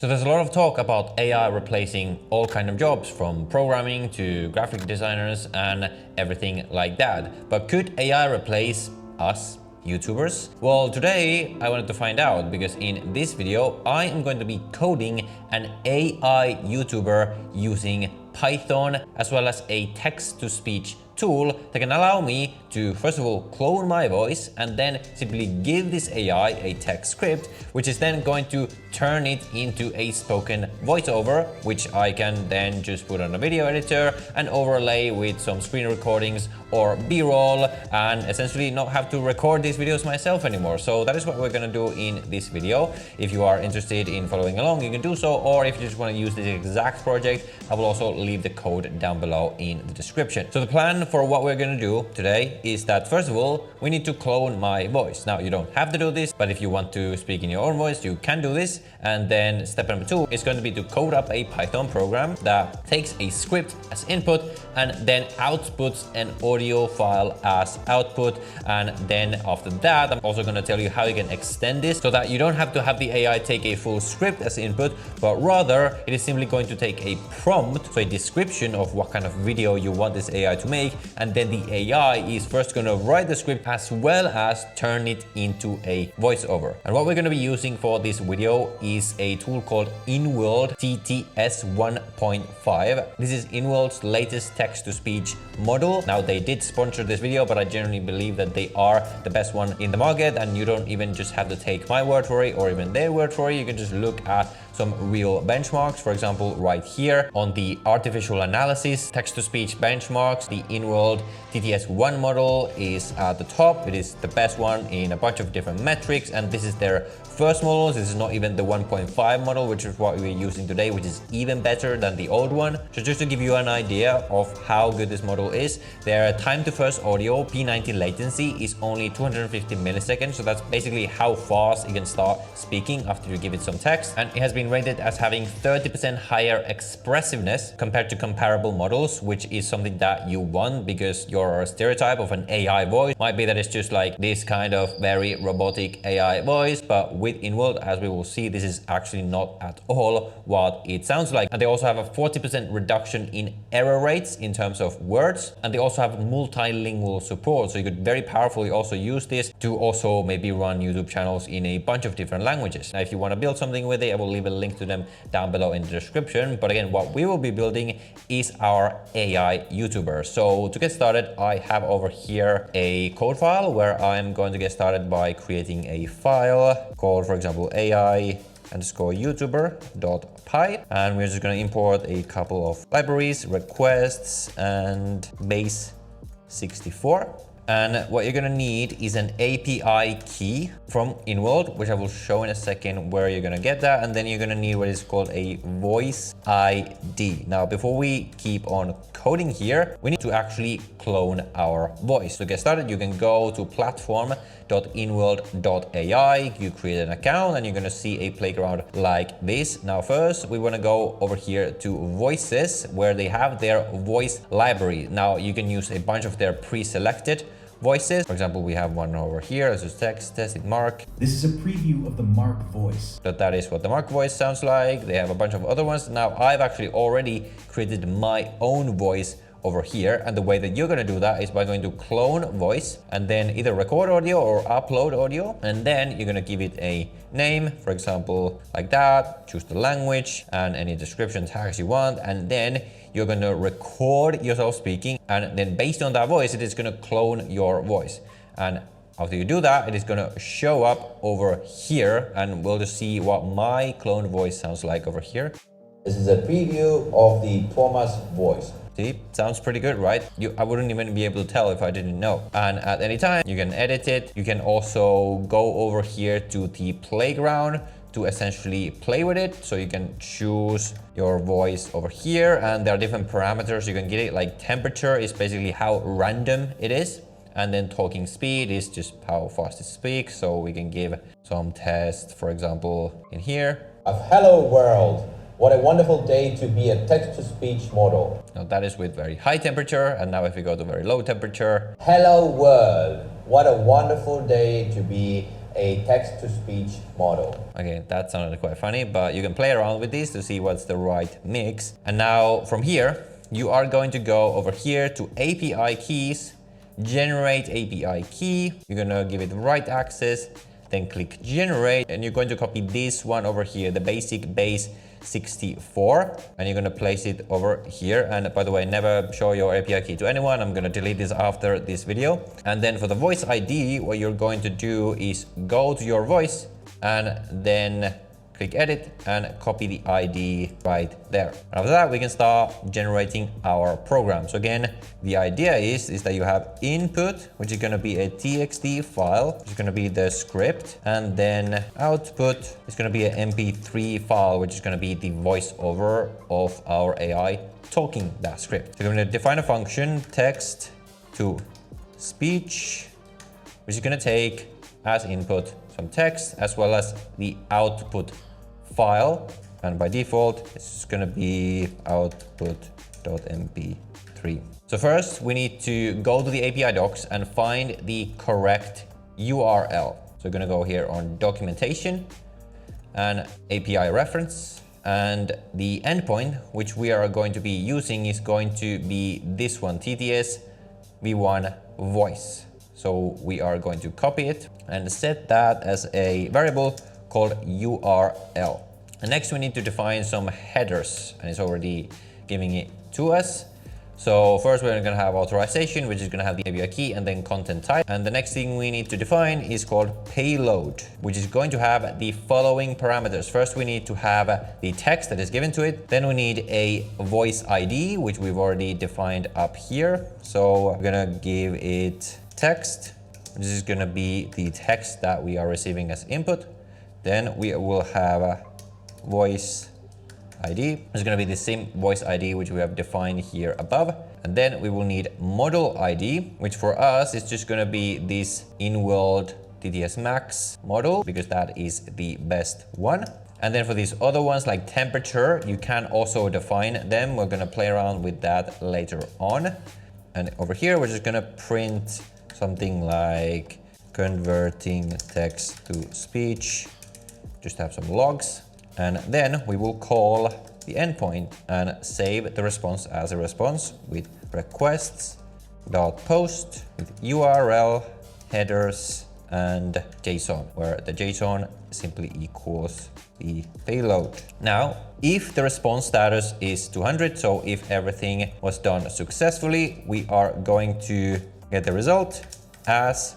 So there's a lot of talk about AI replacing all kind of jobs, from programming to graphic designers and everything like that. But could AI replace us YouTubers? Well, today I wanted to find out, because in this video I am going to be coding an AI YouTuber using Python as well as a text-to-speech tool that can allow me to, first of all, clone my voice and then simply give this AI a text script, which is then going to turn it into a spoken voiceover, which I can then just put on a video editor and overlay with some screen recordings or B-roll, and essentially not have to record these videos myself anymore. So that is what we're gonna do in this video. If you are interested in following along, you can do so, or if you just want to use this exact project, I will also leave the code down below in the description. So the plan for what we're gonna do today is that, first of all, we need to clone my voice. Now, you don't have to do this, but if you want to speak in your own voice, you can do this. And then step number 2 is going to be to code up a Python program that takes a script as input and then outputs an audio file as output. And then after that, I'm also going to tell you how you can extend this so that you don't have to have the AI take a full script as input, but rather it is simply going to take a prompt, so a description of what kind of video you want this AI to make, and then the AI is first going to write the script as well as turn it into a voiceover. And what we're going to be using for this video is a tool called InWorld TTS 1.5. This is InWorld's latest text-to-speech model. Now, they did sponsor this video, but I genuinely believe that they are the best one in the market, and you don't even just have to take my word for it or even their word for it. You can just look at some real benchmarks. For example, right here on the artificial analysis text-to-speech benchmarks, the InWorld TTS 1 model is at the top. It is the best one in a bunch of different metrics, and this is their first model. This is not even the 1.5 model, which is what we're using today, which is even better than the old one. So just to give you an idea of how good this model is, their time to first audio P90 latency is only 250 milliseconds. So that's basically how fast it can start speaking after you give it some text. And it has been rated as having 30% higher expressiveness compared to comparable models, which is something that you want, because your stereotype of an AI voice might be that it's just like this kind of very robotic AI voice, but with InWorld, as we will see, this is actually not at all what it sounds like. And they also have a 40% reduction in error rates in terms of words, and they also have multilingual support, so you could very powerfully also use this to also maybe run YouTube channels in a bunch of different languages. Now, if you want to build something with it, I will leave a link to them down below in the description. But again, what we will be building is our AI YouTuber. So to get started, I have over here a code file where I'm going to get started by creating a file called, for example, AI_YouTuber.py, and we're just going to import a couple of libraries, requests, and base64. And what you're gonna need is an API key from InWorld, which I will show in a second where you're gonna get that. And then you're gonna need what is called a voice ID. Now, before we keep on coding here, we need to actually clone our voice. To get started, you can go to platform.inworld.ai. You create an account and you're gonna see a playground like this. Now, first, we wanna go over here to voices, where they have their voice library. Now, you can use a bunch of their pre-selected voices. For example, we have one over here. Let's just test it, Mark. This is a preview of the Mark voice. So that is what the Mark voice sounds like. They have a bunch of other ones. Now, I've actually already created my own voice over here, and the way that you're going to do that is by going to clone voice and then either record audio or upload audio, and then you're going to give it a name, for example, like that. Choose the language and any description tags you want, and then you're going to record yourself speaking, and then based on that voice, it is going to clone your voice. And after you do that, it is going to show up over here, and we'll just see what my cloned voice sounds like over here. This is a preview of the Thomas voice. See, sounds pretty good, right? I wouldn't even be able to tell if I didn't know. And at any time, you can edit it. You can also go over here to the playground to essentially play with it. So you can choose your voice over here, and there are different parameters you can get it. Like temperature is basically how random it is. And then talking speed is just how fast it speaks. So we can give some tests, for example, in here. Of hello world. What a wonderful day to be a text-to-speech model. Now that is with very high temperature, and now if we go to very low temperature. Hello world. What a wonderful day to be a text-to-speech model. Okay, that sounded quite funny, but you can play around with this to see what's the right mix. And now from here, you are going to go over here to API keys, generate API key. You're gonna give it right access, then click generate, and you're going to copy this one over here, the basic base 64, and you're gonna place it over here. And by the way, never show your API key to anyone. I'm gonna delete this after this video. And then for the voice ID, what you're going to do is go to your voice and then click edit and copy the ID right there. And after that, we can start generating our program. So again, the idea is that you have input, which is going to be a TXT file, which is going to be the script, and then output is going to be an MP3 file, which is going to be the voiceover of our AI talking that script. So you're going to define a function text to speech, which is going to take as input some text as well as the output file, and by default it's going to be output.mp3. So first we need to go to the API docs and find the correct URL. So we're going to go here on documentation and API reference, and the endpoint which we are going to be using is going to be this one, TTS v1 voice. So we are going to copy it and set that as a variable called URL. And next we need to define some headers, and it's already giving it to us. So first we're going to have authorization, which is going to have the API key and then content type. And the next thing we need to define is called payload, which is going to have the following parameters. First we need to have the text that is given to it. Then we need a voice ID, which we've already defined up here. So we're going to give it text. This is going to be the text that we are receiving as input. Then we will have a voice ID. It's going to be the same voice ID which we have defined here above. And then we will need model ID, which for us is just going to be this InWorld TTS Max model, because that is the best one. And then for these other ones like temperature, you can also define them. We're going to play around with that later on. And over here, we're just going to print something like converting text to speech, just have some logs. And then we will call the endpoint and save the response as a response with requests.post with URL, headers, and JSON, where the JSON simply equals the payload. Now, if the response status is 200, so if everything was done successfully, we are going to get the result as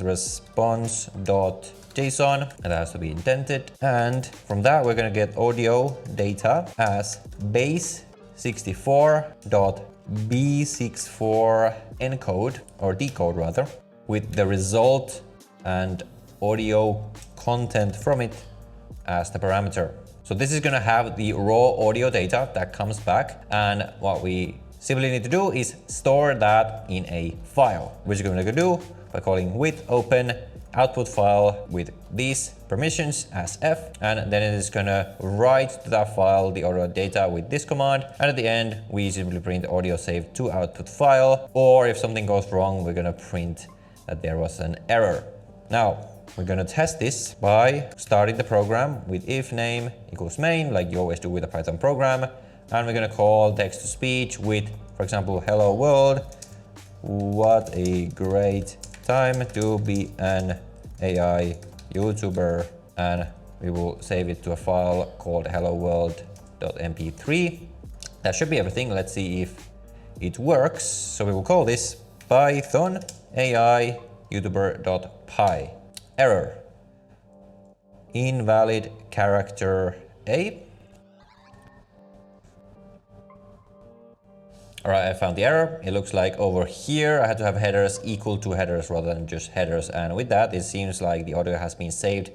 response.json, and that has to be indented. And from that, we're going to get audio data as base64.b64 encode, or decode rather, with the result and audio content from it as the parameter. So this is going to have the raw audio data that comes back, and what we simply need to do is store that in a file, which we're going to do by calling with open output file with these permissions as f, and then it is going to write to that file the audio data with this command, and at the end we simply print audio saved to output file, or if something goes wrong, we're going to print that there was an error. Now we're going to test this by starting the program with if name equals main, like you always do with a Python program, and we're going to call text to speech with, for example, hello world, what a great time to be an AI YouTuber, and we will save it to a file called helloworld.mp3. That should be everything. Let's see if it works. So we will call this Python AI YouTuber.py. Error, invalid character A. All right, I found the error. It looks like over here I had to have headers equal to headers rather than just headers. And with that, it seems like the audio has been saved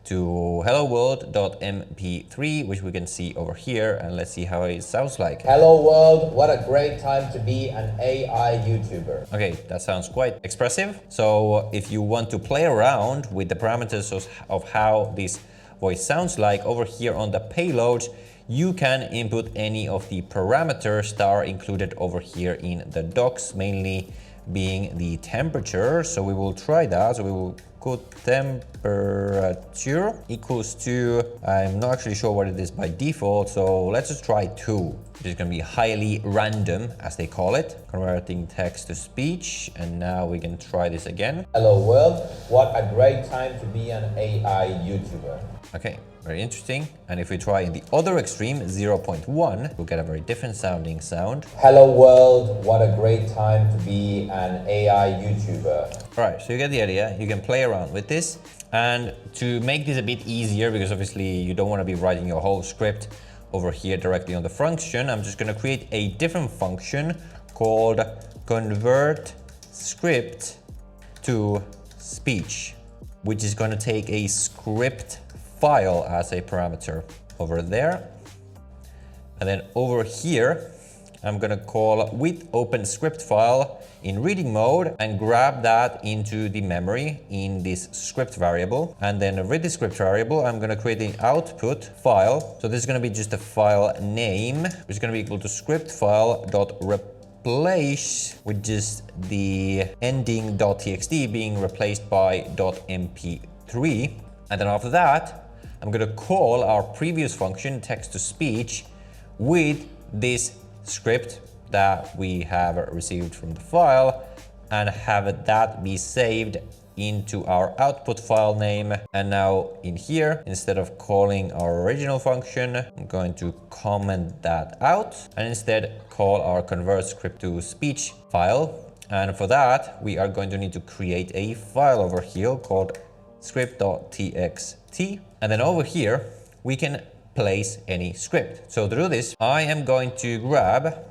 to helloworld.mp3, which we can see over here. And let's see how it sounds like. Hello world, what a great time to be an AI YouTuber. Okay, that sounds quite expressive. So if you want to play around with the parameters of how this voice sounds like, over here on the payloads, you can input any of the parameters that are included over here in the docs, mainly being the temperature. So we will try that. So we will put temperature equals to, I'm not actually sure what it is by default. So let's just try 2, which is going to be highly random, as they call it, converting text to speech. And now we can try this again. Hello world, what a great time to be an AI YouTuber. Okay, very interesting. And if we try in the other extreme, 0.1, we'll get a very different sounding sound. Hello world, what a great time to be an AI YouTuber. All right, so you get the idea. You can play around with this. And to make this a bit easier, because obviously you don't want to be writing your whole script over here directly on the function, I'm just going to create a different function called convert script to speech, which is going to take a script file as a parameter over there. And then over here, I'm going to call with open script file in reading mode and grab that into the memory in this script variable. And then with the script variable, I'm going to create an output file. So this is going to be just a file name, which is going to be equal to script file.replace with just the ending .txt being replaced by .mp3. And then after that, I'm going to call our previous function text to speech with this script that we have received from the file and have that be saved into our output file name. And now in here, instead of calling our original function, I'm going to comment that out and instead call our convert script to speech file. And for that, we are going to need to create a file over here called script.txt. And then over here, we can place any script. So to do this, I am going to grab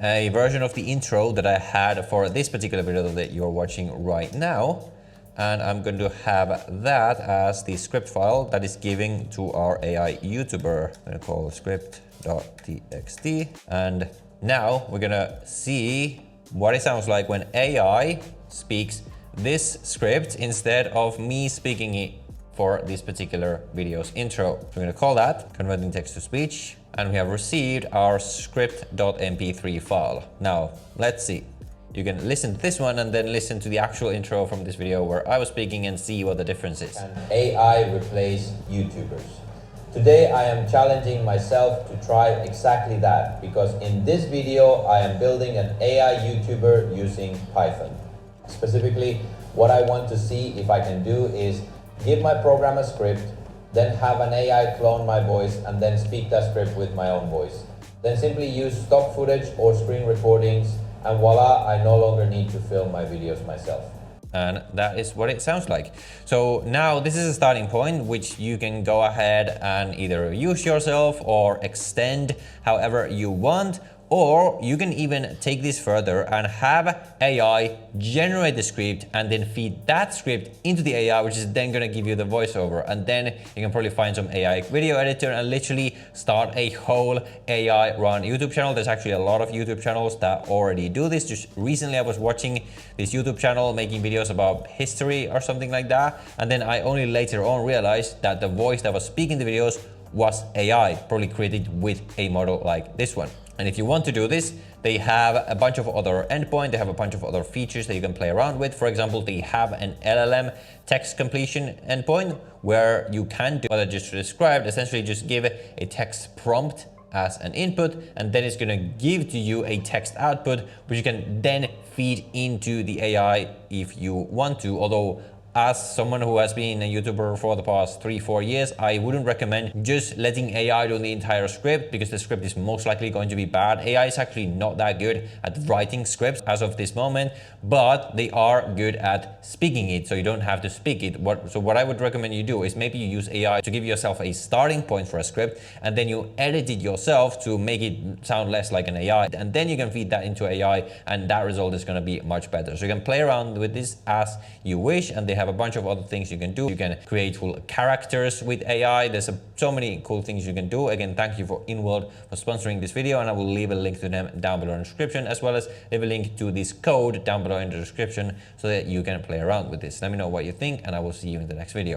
a version of the intro that I had for this particular video that you're watching right now. And I'm going to have that as the script file that is giving to our AI YouTuber. I'm going to call script.txt. And now we're going to see what it sounds like when AI speaks this script instead of me speaking it for this particular video's intro. So we're going to call that converting text to speech, and we have received our script.mp3 file. Now let's see. You can listen to this one and then listen to the actual intro from this video where I was speaking and see what the difference is. Can AI replace YouTubers? Today I am challenging myself to try exactly that, because in this video I am building an AI YouTuber using Python. Specifically, what I want to see if I can do is give my program a script, then have an AI clone my voice and then speak that script with my own voice. Then simply use stock footage or screen recordings, and voila, I no longer need to film my videos myself. And that is what it sounds like. So now this is a starting point which you can go ahead and either use yourself or extend however you want. Or you can even take this further and have AI generate the script and then feed that script into the AI, which is then going to give you the voiceover. And then you can probably find some AI video editor and literally start a whole AI run YouTube channel. There's actually a lot of YouTube channels that already do this. Just recently I was watching this YouTube channel making videos about history or something like that. And then I only later on realized that the voice that was speaking the videos was AI, probably created with a model like this one. And if you want to do this, they have a bunch of other endpoints, they have a bunch of other features that you can play around with. For example, they have an LLM text completion endpoint where you can do what I just described, essentially just give a text prompt as an input, and then it's gonna give to you a text output, which you can then feed into the AI if you want to. Although, as someone who has been a YouTuber for the past 3-4 years, I wouldn't recommend just letting AI do the entire script, because the script is most likely going to be bad. AI is actually not that good at writing scripts as of this moment, but they are good at speaking it, so you don't have to speak it. So what I would recommend you do is maybe you use AI to give yourself a starting point for a script, and then you edit it yourself to make it sound less like an AI, and then you can feed that into AI, and that result is going to be much better. So you can play around with this as you wish, and they have a bunch of other things you can do. You can create full characters with AI. There's so many cool things you can do. Again, thank you for InWorld for sponsoring this video, and I will leave a link to them down below in the description, as well as leave a link to this code down below in the description so that you can play around with this. Let me know what you think, and I will see you in the next video.